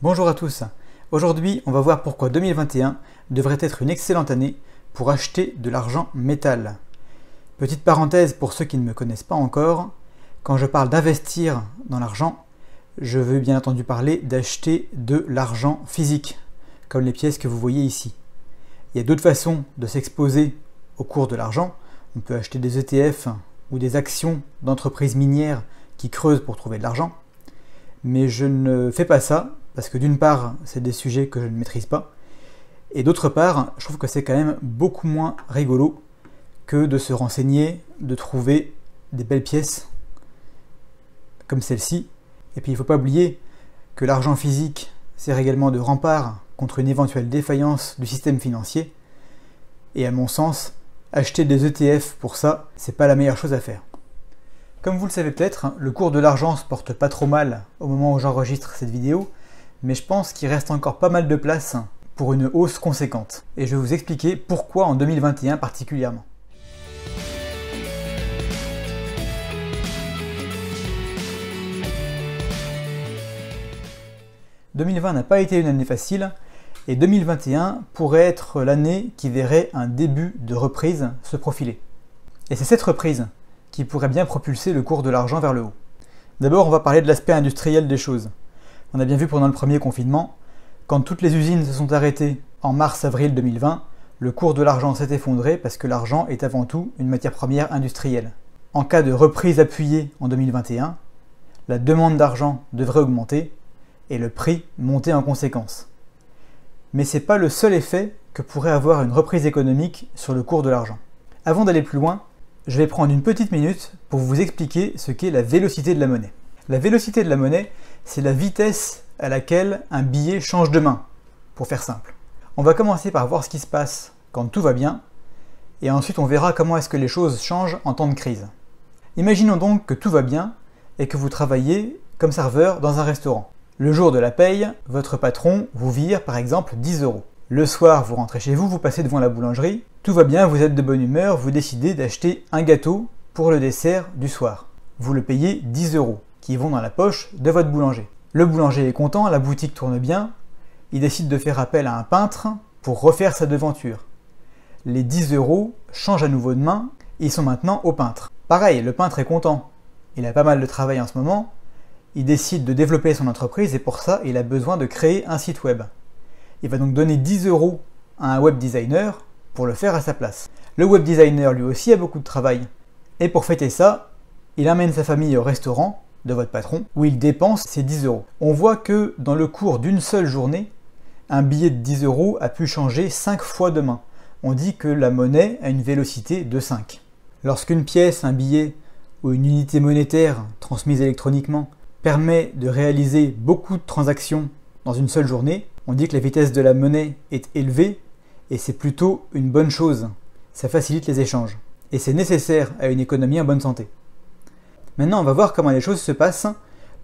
Bonjour à tous, aujourd'hui on va voir pourquoi 2021 devrait être une excellente année pour acheter de l'argent métal. Petite parenthèse pour ceux qui ne me connaissent pas encore, quand je parle d'investir dans l'argent, je veux bien entendu parler d'acheter de l'argent physique, comme les pièces que vous voyez ici. Il y a d'autres façons de s'exposer au cours de l'argent, on peut acheter des ETF ou des actions d'entreprises minières qui creusent pour trouver de l'argent, mais je ne fais pas ça, parce que d'une part, c'est des sujets que je ne maîtrise pas, et d'autre part, je trouve que c'est quand même beaucoup moins rigolo que de se renseigner, de trouver des belles pièces comme celle-ci. Et puis il ne faut pas oublier que l'argent physique sert également de rempart contre une éventuelle défaillance du système financier, et à mon sens, acheter des ETF pour ça, c'est pas la meilleure chose à faire. Comme vous le savez peut-être, le cours de l'argent se porte pas trop mal au moment où j'enregistre cette vidéo, mais je pense qu'il reste encore pas mal de place pour une hausse conséquente. Et je vais vous expliquer pourquoi en 2021 particulièrement. « 2020 n'a pas été une année facile, et 2021 pourrait être l'année qui verrait un début de reprise se profiler. Et c'est cette reprise qui pourrait bien propulser le cours de l'argent vers le haut. D'abord, on va parler de l'aspect industriel des choses. On a bien vu pendant le premier confinement, quand toutes les usines se sont arrêtées en mars-avril 2020, le cours de l'argent s'est effondré parce que l'argent est avant tout une matière première industrielle. En cas de reprise appuyée en 2021, la demande d'argent devrait augmenter et le prix monter en conséquence. Mais ce n'est pas le seul effet que pourrait avoir une reprise économique sur le cours de l'argent. Avant d'aller plus loin, je vais prendre une petite minute pour vous expliquer ce qu'est la vélocité de la monnaie. La vélocité de la monnaie, c'est la vitesse à laquelle un billet change de main, pour faire simple. On va commencer par voir ce qui se passe quand tout va bien, et ensuite on verra comment est-ce que les choses changent en temps de crise. Imaginons donc que tout va bien, et que vous travaillez comme serveur dans un restaurant. Le jour de la paye, votre patron vous vire par exemple 10 €. Le soir, vous rentrez chez vous, vous passez devant la boulangerie, tout va bien, vous êtes de bonne humeur, vous décidez d'acheter un gâteau pour le dessert du soir. Vous le payez 10 € qui vont dans la poche de votre boulanger. Le boulanger est content, la boutique tourne bien, il décide de faire appel à un peintre pour refaire sa devanture. Les 10 € changent à nouveau de main, ils sont maintenant au peintre. Pareil, le peintre est content, il a pas mal de travail en ce moment, il décide de développer son entreprise et pour ça, il a besoin de créer un site web. Il va donc donner 10 € à un web designer pour le faire à sa place. Le web designer lui aussi a beaucoup de travail. Et pour fêter ça, il amène sa famille au restaurant de votre patron où il dépense ses 10 €. On voit que dans le cours d'une seule journée, un billet de 10 € a pu changer 5 fois de main. On dit que la monnaie a une vélocité de 5. Lorsqu'une pièce, un billet ou une unité monétaire transmise électroniquement permet de réaliser beaucoup de transactions dans une seule journée, on dit que la vitesse de la monnaie est élevée et c'est plutôt une bonne chose. Ça facilite les échanges et c'est nécessaire à une économie en bonne santé. Maintenant, on va voir comment les choses se passent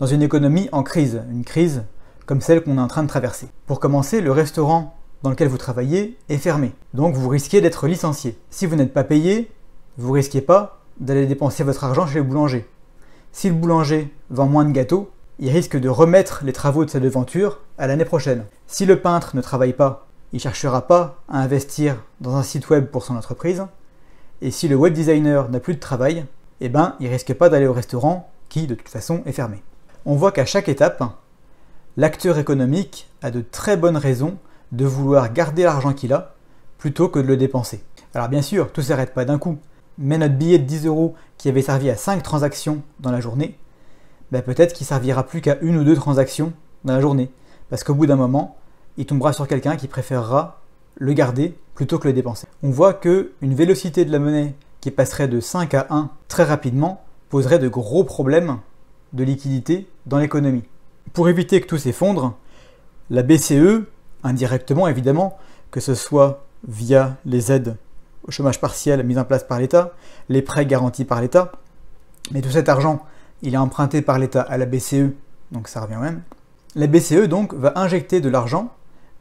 dans une économie en crise, une crise comme celle qu'on est en train de traverser. Pour commencer, le restaurant dans lequel vous travaillez est fermé, donc vous risquez d'être licencié. Si vous n'êtes pas payé, vous risquez pas d'aller dépenser votre argent chez le boulanger. Si le boulanger vend moins de gâteaux, il risque de remettre les travaux de sa devanture à l'année prochaine. Si le peintre ne travaille pas, il ne cherchera pas à investir dans un site web pour son entreprise. Et si le web designer n'a plus de travail, eh ben, il ne risque pas d'aller au restaurant qui, de toute façon, est fermé. On voit qu'à chaque étape, l'acteur économique a de très bonnes raisons de vouloir garder l'argent qu'il a plutôt que de le dépenser. Alors bien sûr, tout ne s'arrête pas d'un coup, mais notre billet de 10 € qui avait servi à 5 transactions dans la journée, peut-être qu'il ne servira plus qu'à 1 ou 2 transactions dans la journée, parce qu'au bout d'un moment, il tombera sur quelqu'un qui préférera le garder plutôt que le dépenser. On voit qu'une vélocité de la monnaie qui passerait de 5 à 1 très rapidement poserait de gros problèmes de liquidité dans l'économie. Pour éviter que tout s'effondre, la BCE, indirectement évidemment, que ce soit via les aides au chômage partiel mises en place par l'État, les prêts garantis par l'État, mais tout cet argent, il est emprunté par l'État à la BCE, donc ça revient au même. La BCE donc va injecter de l'argent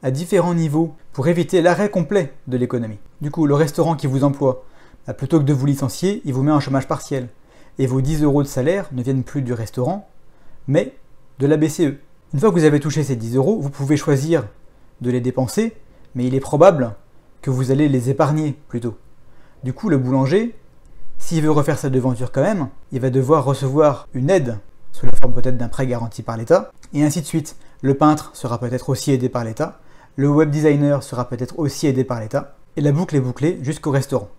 à différents niveaux pour éviter l'arrêt complet de l'économie. Du coup, le restaurant qui vous emploie, plutôt que de vous licencier, il vous met en chômage partiel. Et vos 10 € de salaire ne viennent plus du restaurant, mais de la BCE. Une fois que vous avez touché ces 10 euros, vous pouvez choisir de les dépenser, mais il est probable que vous allez les épargner plutôt. Du coup, le boulanger, s'il veut refaire sa devanture quand même, il va devoir recevoir une aide, sous la forme peut-être d'un prêt garanti par l'État, et ainsi de suite. Le peintre sera peut-être aussi aidé par l'État, le web designer sera peut-être aussi aidé par l'État, et la boucle est bouclée jusqu'au restaurant.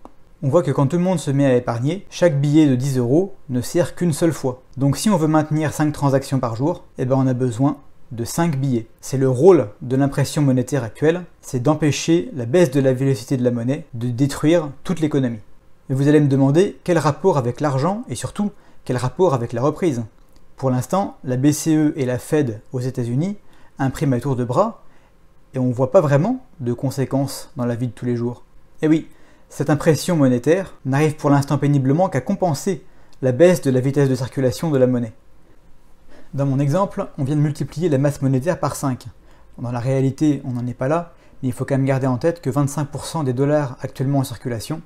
On voit que quand tout le monde se met à épargner, chaque billet de 10 euros ne sert qu'une seule fois. Donc si on veut maintenir 5 transactions par jour, on a besoin de 5 billets. C'est le rôle de l'impression monétaire actuelle, c'est d'empêcher la baisse de la vélocité de la monnaie, de détruire toute l'économie. Et vous allez me demander quel rapport avec l'argent et surtout quel rapport avec la reprise. Pour l'instant, la BCE et la Fed aux États-Unis impriment à tour de bras et on ne voit pas vraiment de conséquences dans la vie de tous les jours. Et oui, cette impression monétaire n'arrive pour l'instant péniblement qu'à compenser la baisse de la vitesse de circulation de la monnaie. Dans mon exemple, on vient de multiplier la masse monétaire par 5. Dans la réalité, on n'en est pas là, mais il faut quand même garder en tête que 25% des dollars actuellement en circulation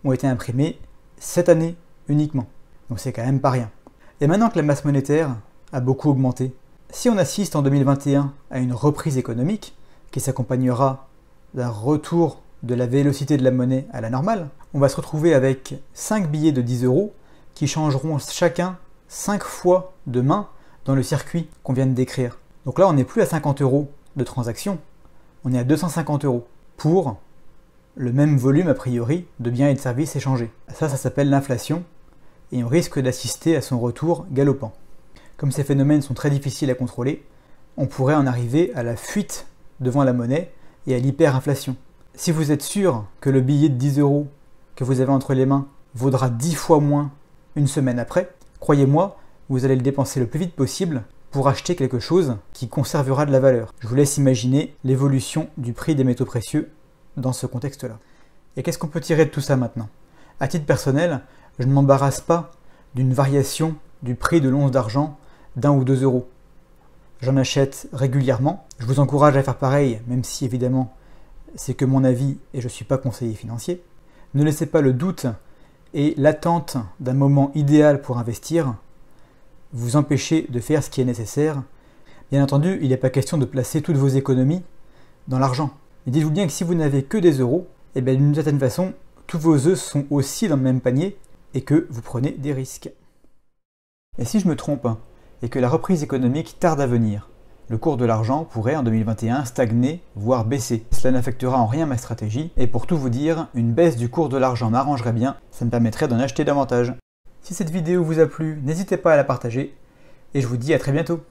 ont été imprimés cette année uniquement. Donc c'est quand même pas rien. Et maintenant que la masse monétaire a beaucoup augmenté, si on assiste en 2021 à une reprise économique qui s'accompagnera d'un retour de la vélocité de la monnaie à la normale, on va se retrouver avec 5 billets de 10 euros qui changeront chacun 5 fois de main dans le circuit qu'on vient de décrire. Donc là, on n'est plus à 50 euros de transaction, on est à 250 euros pour le même volume a priori de biens et de services échangés. Ça s'appelle l'inflation et on risque d'assister à son retour galopant. Comme ces phénomènes sont très difficiles à contrôler, on pourrait en arriver à la fuite devant la monnaie et à l'hyperinflation. Si vous êtes sûr que le billet de 10 euros que vous avez entre les mains vaudra 10 fois moins une semaine après, croyez-moi, vous allez le dépenser le plus vite possible pour acheter quelque chose qui conservera de la valeur. Je vous laisse imaginer l'évolution du prix des métaux précieux dans ce contexte-là. Et qu'est-ce qu'on peut tirer de tout ça maintenant? À titre personnel, je ne m'embarrasse pas d'une variation du prix de l'once d'argent d'1 ou 2 euros. J'en achète régulièrement. Je vous encourage à faire pareil, même si évidemment c'est que mon avis et je ne suis pas conseiller financier. Ne laissez pas le doute et l'attente d'un moment idéal pour investir vous empêcher de faire ce qui est nécessaire. Bien entendu, il n'est pas question de placer toutes vos économies dans l'argent. Mais dites-vous bien que si vous n'avez que des euros, d'une certaine façon, tous vos œufs sont aussi dans le même panier et que vous prenez des risques. Et si je me trompe et que la reprise économique tarde à venir, le cours de l'argent pourrait en 2021 stagner, voire baisser. Cela n'affectera en rien ma stratégie, et pour tout vous dire, une baisse du cours de l'argent m'arrangerait bien, ça me permettrait d'en acheter davantage. Si cette vidéo vous a plu, n'hésitez pas à la partager, et je vous dis à très bientôt.